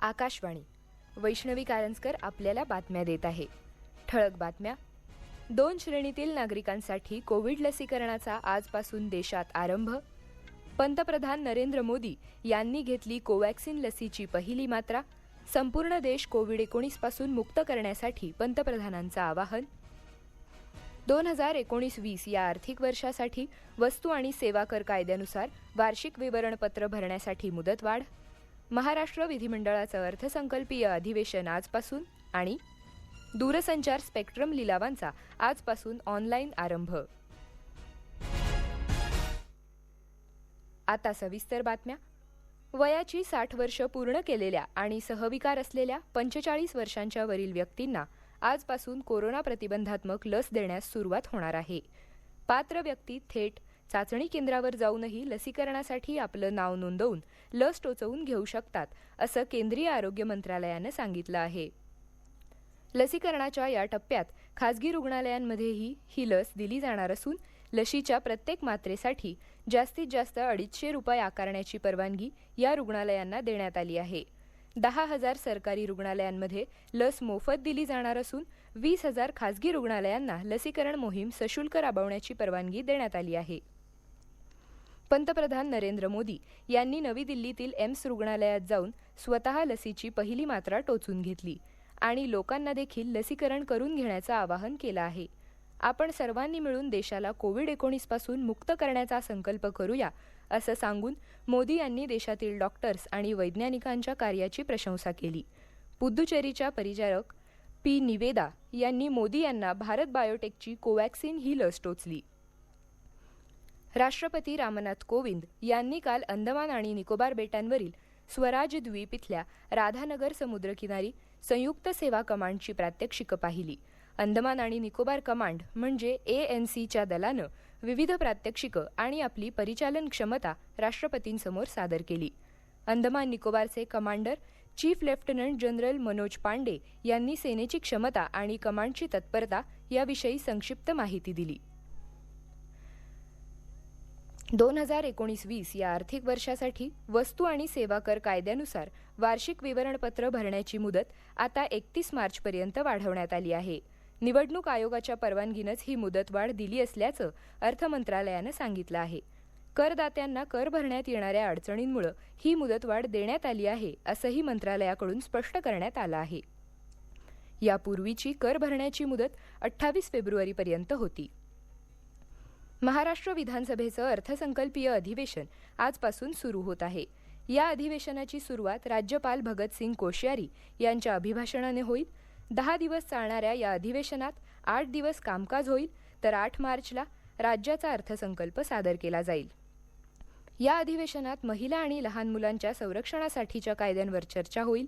आकाशवाणी. वैष्णवी कारंजकर आपल्याला बातम्या देत आहे. ठळक बातम्या. 2 श्रेणीतील नागरिकांसाठी कोविड लसीकरणाचा आजपासून देशात आरंभ. पंतप्रधान नरेंद्र मोदी यांनी घेतली कोवॅक्सिन लसीची पहिली मात्रा. संपूर्ण देश कोविड-19 पासून मुक्त करण्यासाठी पंतप्रधानांचं आवाहन. 2019-20 या आर्थिक वर्षासाठी वस्तू आणि सेवा कर कायद्यानुसार वार्षिक विवरणपत्र भरण्यासाठी मुदतवाढ. महाराष्ट्र विधिमंडळाचं अर्थसंकल्पीय अधिवेशन आजपासून आणि दूरसंचार स्पेक्ट्रम लिलावांचा आजपासून ऑनलाईन आरंभ. आता सविस्तर बातम्या. वयाची 60 वर्ष पूर्ण केलेल्या आणि सहविकार असलेल्या 45 वर्षांच्या वरील व्यक्तींना आजपासून कोरोना प्रतिबंधात्मक लस देण्यास सुरुवात होणार आहे. पात्र व्यक्ती थेट चाचणी केंद्रावर जाऊनही लसीकरणासाठी आपलं नाव नोंदवून लस टोचवून घेऊ शकतात, असं केंद्रीय आरोग्य मंत्रालयानं सांगितलं आहे. लसीकरणाच्या या टप्प्यात खासगी रुग्णालयांमध्येही ही लस दिली जाणार असून लशीच्या प्रत्येक मात्रेसाठी जास्तीत जास्त 250 रुपये आकारण्याची परवानगी या रुग्णालयांना देण्यात आली आहे. 10,000 सरकारी रुग्णालयांमध्ये लस मोफत दिली जाणार असून 20,000 खासगी रुग्णालयांना लसीकरण मोहीम सशुल्क राबवण्याची परवानगी देण्यात आली आहे. पंतप्रधान नरेंद्र मोदी यांनी नवी दिल्लीतील एम्स रुग्णालयात जाऊन स्वतः लसीची पहिली मात्रा टोचून घेतली आणि लोकांना देखील लसीकरण करून घेण्याचं आवाहन केलं आहे. आपण सर्वांनी मिळून देशाला कोविड-19 पासून मुक्त करण्याचा संकल्प करूया, असं सांगून मोदी यांनी देशातील डॉक्टर्स आणि वैज्ञानिकांच्या कार्याची प्रशंसा केली. पुद्दुचेरीच्या परिचारक पी. निवेदा यांनी मोदी यांना भारत बायोटेकची कोवॅक्सिन ही लस टोचली. राष्ट्रपती रामनाथ कोविंद यांनी काल अंदमान आणि निकोबार बेटांवरील स्वराज द्वीप इथल्या राधानगर समुद्रकिनारी संयुक्त सेवा कमांडची प्रात्यक्षिकं पाहिली. अंदमान आणि निकोबार कमांड म्हणजे ANCच्या दलानं विविध प्रात्यक्षिकं आणि आपली परिचालन क्षमता राष्ट्रपतींसमोर सादर केली. अंदमान निकोबारचे commander chief lieutenant general Manoj Pande यांनी सेनेची क्षमता आणि कमांडची तत्परता याविषयी संक्षिप्त माहिती दिली. 2019-20 या आर्थिक वर्षासाठी वस्तू आणि सेवा कर कायद्यानुसार वार्षिक विवरणपत्र भरण्याची मुदत आता 31 मार्चपर्यंत वाढवण्यात आली आहे. निवडणूक आयोगाच्या परवानगीनंच ही मुदतवाढ दिली असल्याचं अर्थ मंत्रालयानं सांगितलं आहे. करदात्यांना कर भरण्यात येणाऱ्या अडचणींमुळे ही मुदतवाढ देण्यात आली आहे, असंही मंत्रालयाकडून स्पष्ट करण्यात आलं आहे. यापूर्वीची कर भरण्याची मुदत 28 फेब्रुवारीपर्यंत होती. महाराष्ट्र विधानसभेचं अर्थसंकल्पीय अधिवेशन आजपासून सुरू होत आहे. या अधिवेशनाची सुरुवात राज्यपाल भगतसिंग कोश्यारी यांच्या अभिभाषणाने होईल. 10 दिवस चालणाऱ्या या अधिवेशनात 8 दिवस कामकाज होईल, तर 8 मार्चला राज्याचा अर्थसंकल्प सादर केला जाईल. या अधिवेशनात महिला आणि लहान मुलांच्या संरक्षणासाठीच्या कायद्यांवर चर्चा होईल.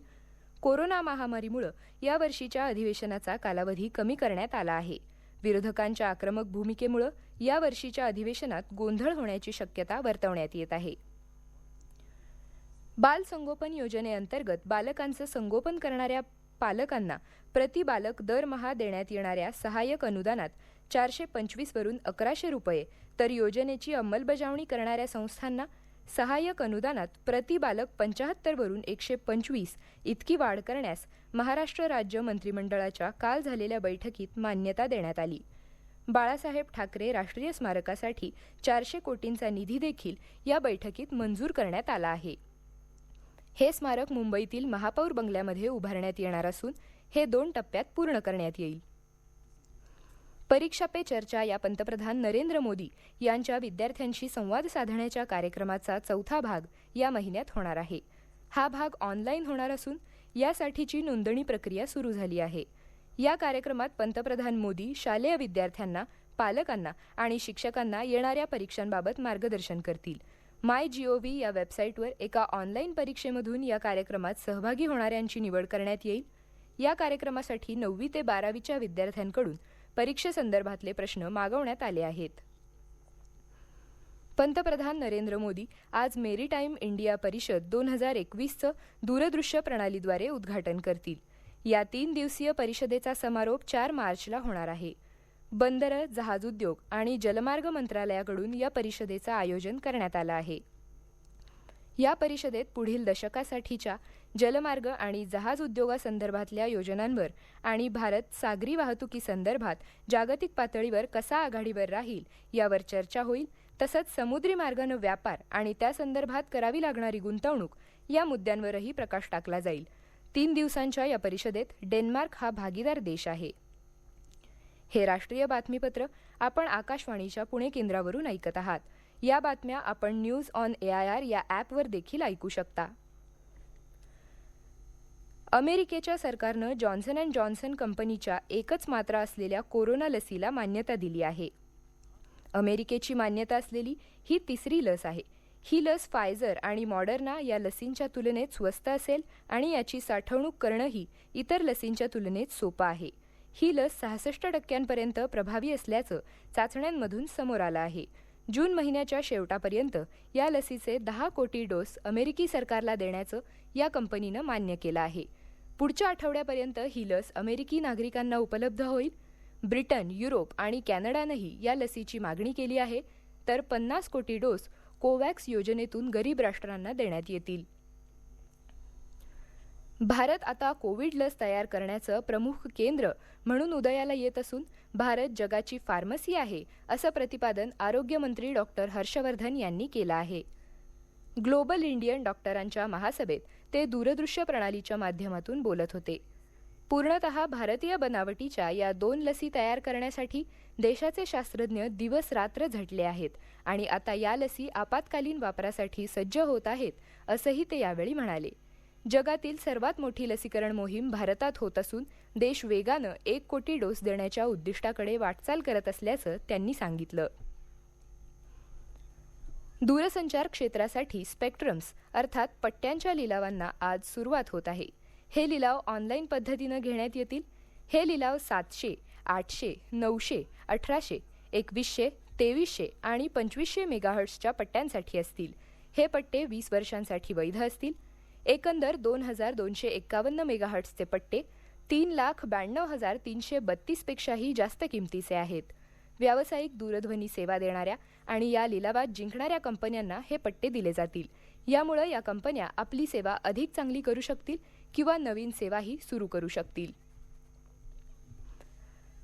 कोरोना महामारीमुळे यावर्षीच्या अधिवेशनाचा कालावधी कमी करण्यात आला आहे. विरोधकांच्या आक्रमक भूमिकेमुळे यावर्षीच्या अधिवेशनात गोंधळ होण्याची शक्यता वर्तवण्यात येत आहे. बाल संगोपन योजनेअंतर्गत बालकांचं संगोपन करणाऱ्या पालकांना प्रति बालक दरमहा देण्यात येणाऱ्या सहाय्यक अनुदानात 425 वरून 1100 रुपये, तर योजनेची अंमलबजावणी करणाऱ्या संस्थांना सहाय्यक अनुदानात प्रति बालक 75 वरून 125 इतकी वाढ करण्यास महाराष्ट्र राज्य मंत्रिमंडळाच्या काल झालेल्या बैठकीत मान्यता देण्यात आली. बाळासाहेब ठाकरे राष्ट्रीय स्मारकासाठी 400 कोटींचा निधी देखील या बैठकीत मंजूर करण्यात आला आहे. हे स्मारक मुंबईतील महापौर बंगल्यामध्ये उभारण्यात येणार असून हे 2 टप्प्यात पूर्ण करण्यात येईल. परीक्षा पे चर्चा या पंतप्रधान नरेंद्र मोदी यांच्या विद्यार्थ्यांशी संवाद साधण्याच्या कार्यक्रमाचा 4था भाग या महिन्यात होणार आहे. हा भाग ऑनलाईन होणार असून यासाठीची नोंदणी प्रक्रिया सुरू झाली आहे. या कार्यक्रमात पंतप्रधान मोदी शालेय विद्यार्थ्यांना, पालकांना आणि शिक्षकांना येणाऱ्या परीक्षांबाबत मार्गदर्शन करतील. MyGov या वेबसाईटवर एका ऑनलाईन परीक्षेमधून या कार्यक्रमात सहभागी होणाऱ्यांची निवड करण्यात येईल. या कार्यक्रमासाठी 9वी ते 12वीच्या विद्यार्थ्यांकडून परीक्षेसंदर्भातले प्रश्न मागवण्यात आले आहेत. पंतप्रधान नरेंद्र मोदी आज मेरीटाईम इंडिया परिषद 2021चं दूरदृश्य प्रणालीद्वारे उद्घाटन करतील. या 3 दिवसीय परिषदेचा समारोप 4 मार्चला होणार आहे. बंदरं, जहाज उद्योग आणि जलमार्ग मंत्रालयाकडून या परिषदेचं आयोजन करण्यात आलं आहे. या परिषदेत पुढील दशकासाठीच्या जलमार्ग आणि जहाज उद्योगासंदर्भातल्या योजनांवर आणि भारत सागरी वाहतुकीसंदर्भात जागतिक पातळीवर कसा आघाडीवर राहील यावर चर्चा होईल. तसंच समुद्री मार्गानं व्यापार आणि त्या संदर्भात करावी लागणारी गुंतवणूक या मुद्द्यांवरही प्रकाश टाकला जाईल. 3 दिवसांच्या या परिषदेत डेन्मार्क हा भागीदार देश आहे. हे राष्ट्रीय बातमीपत्र आपण आकाशवाणीच्या पुणे केंद्रावरून ऐकत आहात. या बातम्या आपण न्यूज ऑन AIR या ॲपवर देखील ऐकू शकता. अमेरिकेच्या सरकारनं जॉन्सन अँड जॉन्सन कंपनीच्या एकच मात्रा असलेल्या कोरोना लसीला मान्यता दिली आहे. अमेरिकेची मान्यता असलेली ही तिसरी लस आहे. ही लस फायझर आणि मॉडर्ना या लसींच्या तुलनेत स्वस्त असेल आणि याची साठवणूक करणंही इतर लसींच्या तुलनेत सोपं आहे. ही लस 66% प्रभावी असल्याचं चाचण्यांमधून समोर आलं आहे. जून महिन्याच्या शेवटापर्यंत या लसीचे 10 कोटी डोस अमेरिकी सरकारला देण्याचं या कंपनीनं मान्य केलं आहे. पुढच्या आठवड्यापर्यंत ही लस अमेरिकी नागरिकांना उपलब्ध होईल. ब्रिटन, युरोप आणि कॅनडानंही या लसीची मागणी केली आहे. तर 50 कोटी डोस कोवॅक्स योजनेतून गरीब राष्ट्रांना देण्यात येतील. भारत आता कोविड लस तयार करण्याचं प्रमुख केंद्र म्हणून उदयाला येत असून भारत जगाची फार्मसी आहे असं प्रतिपादन आरोग्यमंत्री डॉक्टर हर्षवर्धन यांनी केलं आहे. ग्लोबल इंडियन डॉक्टरांच्या महासभेत ते दूरदृश्य प्रणालीच्या माध्यमातून बोलत होते. पूर्णतः भारतीय बनावटीच्या या 2 लसी तयार करण्यासाठी देशाचे शास्त्रज्ञ दिवस रात्र झटले आहेत आणि आता या लसी आपत्कालीन वापरासाठी सज्ज होत आहेत असंही ते यावेळी म्हणाले. जगातील सर्वात मोठी लसीकरण मोहीम भारतात होत असून देश वेगानं 1 कोटी डोस देण्याच्या उद्दिष्टाकडे वाटचाल करत असल्याचं त्यांनी सांगितलं. दूरसंचार क्षेत्रासाठी स्पेक्ट्रम्स अर्थात पट्ट्यांच्या लिलावांना आज सुरुवात होत आहे. हे लिलाव ऑनलाईन पद्धतीनं घेण्यात येतील. हे लिलाव 700, 800, 900, 1800, 2100, 2300 आणि 2500 मेगाहर्ट्झच्या पट्ट्यांसाठी असतील. हे पट्टे 20 वर्षांसाठी वैध असतील. एकंदर 2251 मेगाहर्ट्झचे पट्टे 3,92,332 पेक्षाही जास्त किमतीचे आहेत. व्यावसायिक दूरध्वनी सेवा देणाऱ्या आणि या लिलावात जिंकणाऱ्या कंपन्यांना हे पट्टे दिले जातील. यामुळे या कंपन्या आपली सेवा अधिक चांगली करू शकतील किंवा नवीन सेवाही सुरू करू शकतील.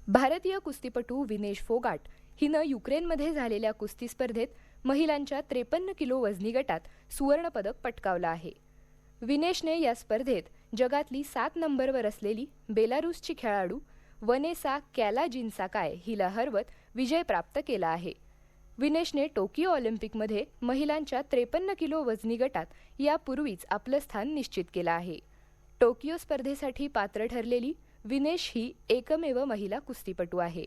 भारतीय कुस्तीपटू विनेश फोगाट हिनं युक्रेनमध्ये झालेल्या कुस्ती स्पर्धेत महिलांच्या 53 किलो वजनी गटात सुवर्णपदक पटकावलं आहे. विनेशने या स्पर्धेत जगातली 7 नंबरवर असलेली बेलारूसची खेळाडू वनेसा कॅलाजिन्स्काय हिला हरवत विजय प्राप्त केला आहे. विनेशने टोकियो ऑलिम्पिकमध्ये महिलांच्या 53 किलो वजनी गटात यापूर्वीच आपलं स्थान निश्चित केलं आहे. टोकियो स्पर्धेसाठी पात्र ठरलेली विनेश ही एकमेव महिला कुस्तीपटू आहे.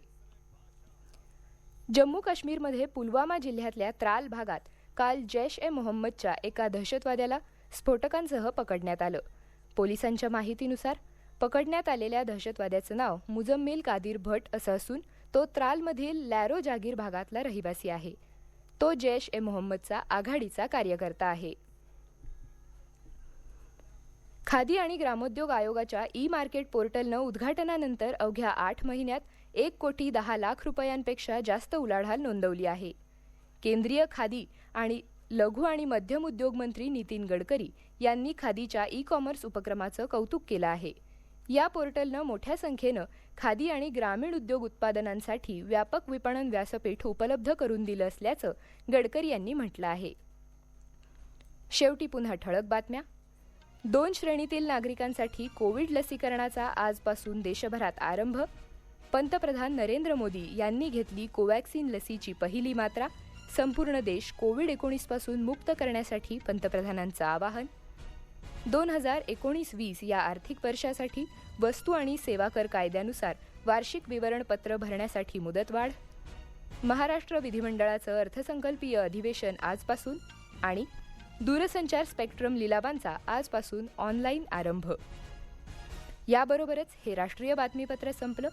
जम्मू काश्मीरमध्ये पुलवामा जिल्ह्यातल्या त्राल भागात काल जैश-ए-मोहम्मदच्या एका दहशतवाद्याला स्फोटकांसह पकडण्यात आलं. पोलिसांच्या माहितीनुसार पकडण्यात आलेल्या दहशतवाद्याचं नाव मुजम्मिल कादिर भट असं असून तो त्रालमधील लॅरो जागीर भागातला रहिवासी आहे. तो जैश-ए-मोहम्मदचा आघाडीचा कार्यकर्ता आहे. खादी आणि ग्रामोद्योग आयोगाच्या ई-मार्केट पोर्टलनं उद्घाटनानंतर अवघ्या 8 महिन्यात 1,10,00,000 रुपयांपेक्षा जास्त उलाढाल नोंदवली आहे. केंद्रीय खादी आणि लघु आणि मध्यम उद्योग मंत्री नितीन गडकरी यांनी खादीच्या ई-कॉमर्स उपक्रमाचं कौतुक केलं आहे. या पोर्टलनं मोठ्या संख्येनं खादी आणि ग्रामीण उद्योग उत्पादनांसाठी व्यापक विपणन व्यासपीठ उपलब्ध करून दिलं असल्याचं गडकरी यांनी म्हटलं आहे. शेवटी पुन्हा ठळक बातम्या. 2 श्रेणीतील नागरिकांसाठी कोविड लसीकरणाचा आजपासून देशभरात आरंभ. पंतप्रधान नरेंद्र मोदी यांनी घेतली कोवॅक्सिन लसीची पहिली मात्रा. संपूर्ण देश कोविड-19 पासून मुक्त करण्यासाठी पंतप्रधानांचं आवाहन. 2019-20 या आर्थिक वर्षासाठी वस्तू आणि सेवा कर कायद्यानुसार वार्षिक विवरणपत्र भरण्यासाठी मुदतवाढ. महाराष्ट्र विधिमंडळाचं अर्थसंकल्पीय अधिवेशन आजपासून आणि दूरसंचार स्पेक्ट्रम लिलावांचा आजपासून ऑनलाईन आरंभ. याबरोबरच हे राष्ट्रीय बातमीपत्र संपलं.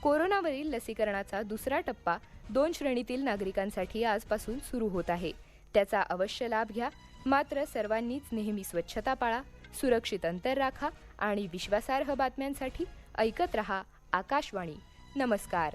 कोरोनावरील लसीकरणाचा दुसरा टप्पा 2 श्रेणीतील नागरिकांसाठी आजपासून सुरू होत आहे. त्याचा अवश्य लाभ घ्या. मात्र सर्वांनीच नेहमी स्वच्छता पाळा, सुरक्षित अंतर राखा आणि विश्वासार्ह बातम्यांसाठी ऐकत रहा आकाशवाणी. नमस्कार.